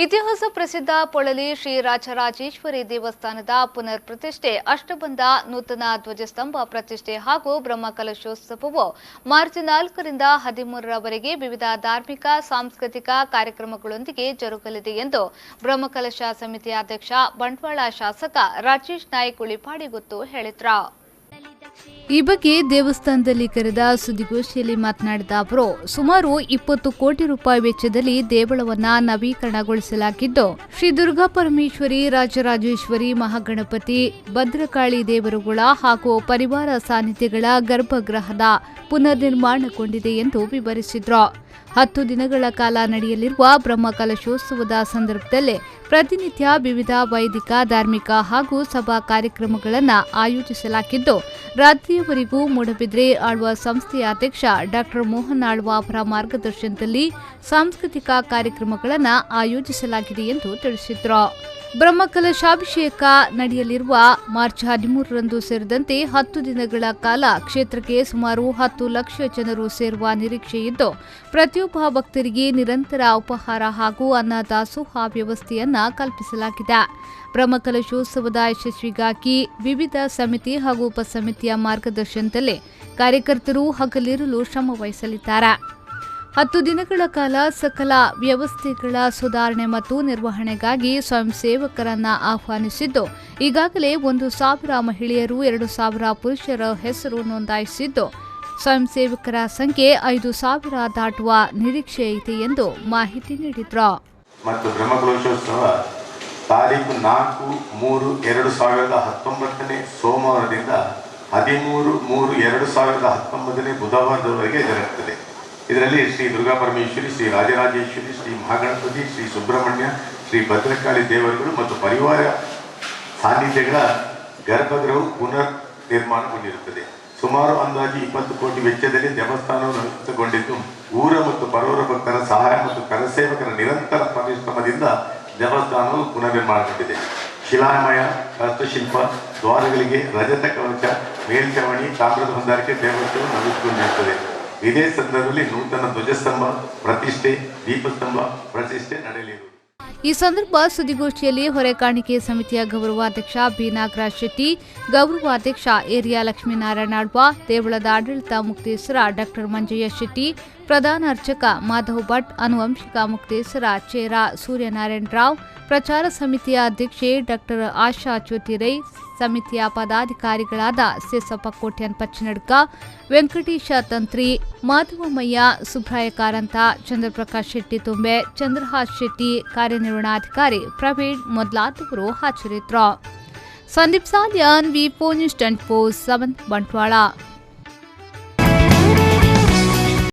ಇತಿಹಾಸ ಪ್ರಸಿದ್ಧ ಪೊಳಲಿ ಶ್ರೀ ರಾಜರಾಜೇಶ್ವರಿ ದೇವಸ್ಥಾನದ ಪುನರ್ ಪ್ರತಿಷ್ಠೆ, ಅಷ್ಟಬಂಧ ನೂತನ ಧ್ವಜಸ್ತಂಭ ಪ್ರತಿಷ್ಠೆ ಹಾಗೂ ಬ್ರಹ್ಮಕಲಶೋತ್ಸವವು ಮಾರ್ಚ್ 4ರಿಂದ 13ರವರೆಗೆ ವಿವಿಧ ಧಾರ್ಮಿಕ ಸಾಂಸ್ಕೃತಿಕ ಕಾರ್ಯಕ್ರಮಗಳೊಂದಿಗೆ ಜರುಗಲಿದೆ ಎಂದು ಬ್ರಹ್ಮಕಲಶ ಸಮಿತಿಯ ಅಧ್ಯಕ್ಷ ಬಂಟ್ವಾಳ ಶಾಸಕ ರಾಜೇಶ್ ನಾಯ್ಕ್ ಉಳಿಪಾಡಿಗೊತ್ತು ಹೇಳಿದರು. ಈ ಬಗ್ಗೆ ದೇವಸ್ಥಾನದಲ್ಲಿ ಕರೆದ ಸುದ್ದಿಗೋಷ್ಠಿಯಲ್ಲಿ ಮಾತನಾಡಿದ ಅವರು, ಸುಮಾರು 20 ಕೋಟಿ ರೂಪಾಯಿ ವೆಚ್ಚದಲ್ಲಿ ದೇವಳವನ್ನ ನವೀಕರಣಗೊಳಿಸಲಾಗಿದ್ದು, ಶ್ರೀ ದುರ್ಗಾ ಪರಮೇಶ್ವರಿ, ರಾಜರಾಜೇಶ್ವರಿ, ಮಹಾಗಣಪತಿ, ಭದ್ರಕಾಳಿ ದೇವರುಗಳ ಹಾಗೂ ಪರಿವಾರ ಸಾನ್ನಿಧ್ಯಗಳ ಗರ್ಭಗೃಹದ ಪುನರ್ ನಿರ್ಮಾಣಗೊಂಡಿದೆ ಎಂದು ವಿವರಿಸಿದರು. 10 ದಿನಗಳ ಕಾಲ ನಡೆಯಲಿರುವ ಬ್ರಹ್ಮಕಲಶೋತ್ಸವದ ಸಂದರ್ಭದಲ್ಲಿ ಪ್ರತಿನಿತ್ಯ ವಿವಿಧ ವೈದಿಕ, ಧಾರ್ಮಿಕ ಹಾಗೂ ಸಭಾ ಕಾರ್ಯಕ್ರಮಗಳನ್ನು ಆಯೋಜಿಸಲಾಗಿದ್ದು, ರಾತ್ರಿಯವರೆಗೂ ಮೂಡಬಿದ್ರೆ ಆಳ್ವ ಸಂಸ್ಥೆಯ ಅಧ್ಯಕ್ಷ ಡಾ ಮೋಹನ್ ಆಳ್ವ ಅವರ ಮಾರ್ಗದರ್ಶನದಲ್ಲಿ ಸಾಂಸ್ಕೃತಿಕ ಕಾರ್ಯಕ್ರಮಗಳನ್ನು ಆಯೋಜಿಸಲಾಗಿದೆ ಎಂದು ತಿಳಿಸಿದರು. ಬ್ರಹ್ಮಕಲಶಾಭಿಷೇಕ ನಡೆಯಲಿರುವ ಮಾರ್ಚ್ 13ರಂದು ಸೇರಿದಂತೆ 10 ದಿನಗಳ ಕಾಲ ಕ್ಷೇತ್ರಕ್ಕೆ ಸುಮಾರು 10 ಲಕ್ಷ ಜನರು ಸೇರುವ ನಿರೀಕ್ಷೆ ಇದ್ದು, ಪ್ರತಿಯೊಬ್ಬ ಭಕ್ತರಿಗೆ ನಿರಂತರ ಉಪಹಾರ ಹಾಗೂ ಅನ್ನದಾಸೋಹ ವ್ಯವಸ್ಥೆಯನ್ನ ಕಲ್ಪಿಸಲಾಗಿದೆ. ಬ್ರಹ್ಮಕಲಶೋತ್ಸವದ ಯಶಸ್ವಿಗಾಗಿ ವಿವಿಧ ಸಮಿತಿ ಹಾಗೂ ಉಪಸಮಿತಿಯ ಮಾರ್ಗದರ್ಶನದಲ್ಲಿ ಕಾರ್ಯಕರ್ತರು ಹಗಲಿರುಳು ಶ್ರಮ ವಹಿಸಲಿದ್ದಾರೆ. 10 ದಿನಗಳ ಕಾಲ ಸಕಲ ವ್ಯವಸ್ಥೆಗಳ ಸುಧಾರಣೆ ಮತ್ತು ನಿರ್ವಹಣೆಗಾಗಿ ಸ್ವಯಂ ಸೇವಕರನ್ನ ಆಹ್ವಾನಿಸಿದ್ದು, ಈಗಾಗಲೇ 1,000 ಮಹಿಳೆಯರು, 2,000 ಪುರುಷರ ಹೆಸರು ನೋಂದಾಯಿಸಿದ್ದು, ಸ್ವಯಂ ಸೇವಕರ ಸಂಖ್ಯೆ 5,000 ದಾಟುವ ನಿರೀಕ್ಷೆ ಇದೆ ಎಂದು ಮಾಹಿತಿ ನೀಡಿದರು. ಮತ್ತು ಬ್ರಹ್ಮಕಲಶೋತ್ಸವ ತಾರೀಖು 4-3-2019 ಸೋಮವಾರದಿಂದ 13-3-2019 ಬುಧವಾರದವರೆಗೆ ಜರುಗುತ್ತದೆ. ಇದರಲ್ಲಿ ಶ್ರೀ ದುರ್ಗಾ ಪರಮೇಶ್ವರಿ, ಶ್ರೀ ರಾಜರಾಜೇಶ್ವರಿ, ಶ್ರೀ ಮಹಾಗಣಪತಿ, ಶ್ರೀ ಸುಬ್ರಹ್ಮಣ್ಯ, ಶ್ರೀ ಭದ್ರಕಾಳಿ ದೇವರುಗಳು ಮತ್ತು ಪರಿವಾರ ಸಾನ್ನಿಧ್ಯಗಳ ಗರ್ಭಗೃಹವು ಪುನರ್ ನಿರ್ಮಾಣಗೊಂಡಿರುತ್ತದೆ. ಸುಮಾರು ಅಂದಾಜು 20 ಕೋಟಿ ವೆಚ್ಚದಲ್ಲಿ ದೇವಸ್ಥಾನವು ನಿರ್ಮಿತಗೊಂಡಿದ್ದು, ಊರ ಮತ್ತು ಪರವರ ಭಕ್ತರ ಸಹಾಯ ಮತ್ತು ಕರಸೇವಕರ ನಿರಂತರ ಪರಿಶ್ರಮದಿಂದ ದೇವಸ್ಥಾನವು ಪುನರ್ ನಿರ್ಮಾಣಗೊಂಡಿದೆ. ಶಿಲಾಮಯ, ವಾಸ್ತುಶಿಲ್ಪ, ದ್ವಾರಗಳಿಗೆ ರಜತ ಕವಚ, ಮೇಲ್ಛಾವಣಿ, ತಾಮ್ರದ ಹೊಂದಾಣಿಕೆ ದೇವಸ್ಥಾನವು ನವೀಕರಣಗೊಂಡಿರುತ್ತದೆ. ಇದೇ ಸಂದರ್ಭದಲ್ಲಿ ನೂತನ ಧ್ವಜಸ್ತಂಭ ಪ್ರತಿಷ್ಠೆ, ದೀಪಸ್ತಂಭ ಪ್ರತಿಷ್ಠೆ ನಡೆಯಲಿದೆ. ಈ ಸಂದರ್ಭ ಸುದ್ದಿಗೋಷ್ಠಿಯಲ್ಲಿ ಹೊರೆಕಾಣಿಕೆ ಸಮಿತಿಯ ಗೌರವಾಧ್ಯಕ್ಷ ಬಿ ನಾಗರಾಜ್ ಶೆಟ್ಟಿ, ಗೌರವಾಧ್ಯಕ್ಷ ಏರಿಯಾ ಲಕ್ಷ್ಮೀನಾರಾಯಣ ಆಳ್ವ, ದೇವಳದ ಆಡಳಿತ ಮುಕ್ತೇಸರ ಡಾ ಮಂಜಯ್ಯ ಶೆಟ್ಟಿ, ಪ್ರಧಾನ ಅರ್ಚಕ ಮಾಧವ್ ಭಟ್, ಆನುವಂಶಿಕ ಮುಕ್ತೇಸರ ಚೇರ ಸೂರ್ಯನಾರಾಯಣ ರಾವ್, ಪ್ರಚಾರ ಸಮಿತಿಯ ಅಧ್ಯಕ್ಷೆ ಡಾ ಆಶಾ ಜ್ಯೋತಿರೈ, ಸಮಿತಿಯ ಪದಾಧಿಕಾರಿಗಳಾದ ಸೇಸಪ್ಪ ಕೋಟ್ಯನ್ ಪಚ್ಚನಡ್ಕ, ವೆಂಕಟೇಶ ತಂತ್ರಿ, ಮಾಧವಮಯ್ಯ, ಸುಬ್ರಾಯ ಕಾರಂತ, ಚಂದ್ರಪ್ರಕಾಶ್ ಶೆಟ್ಟಿ ತುಂಬೆ, ಚಂದ್ರಹಾಸ್ ಶೆಟ್ಟಿ, ಕಾರ್ಯನಿರ್ವಹಣಾಧಿಕಾರಿ ಪ್ರವೀಣ್ ಮೊದಲಾದವರು ಹಾಜರಿದ್ದರು. ಸಂದೀಪ್ ಸಾಲ್ಯಾನ್, ವಿ4 ನ್ಯೂಸ್ 24/7 ಬಂಟ್ವಾಳ.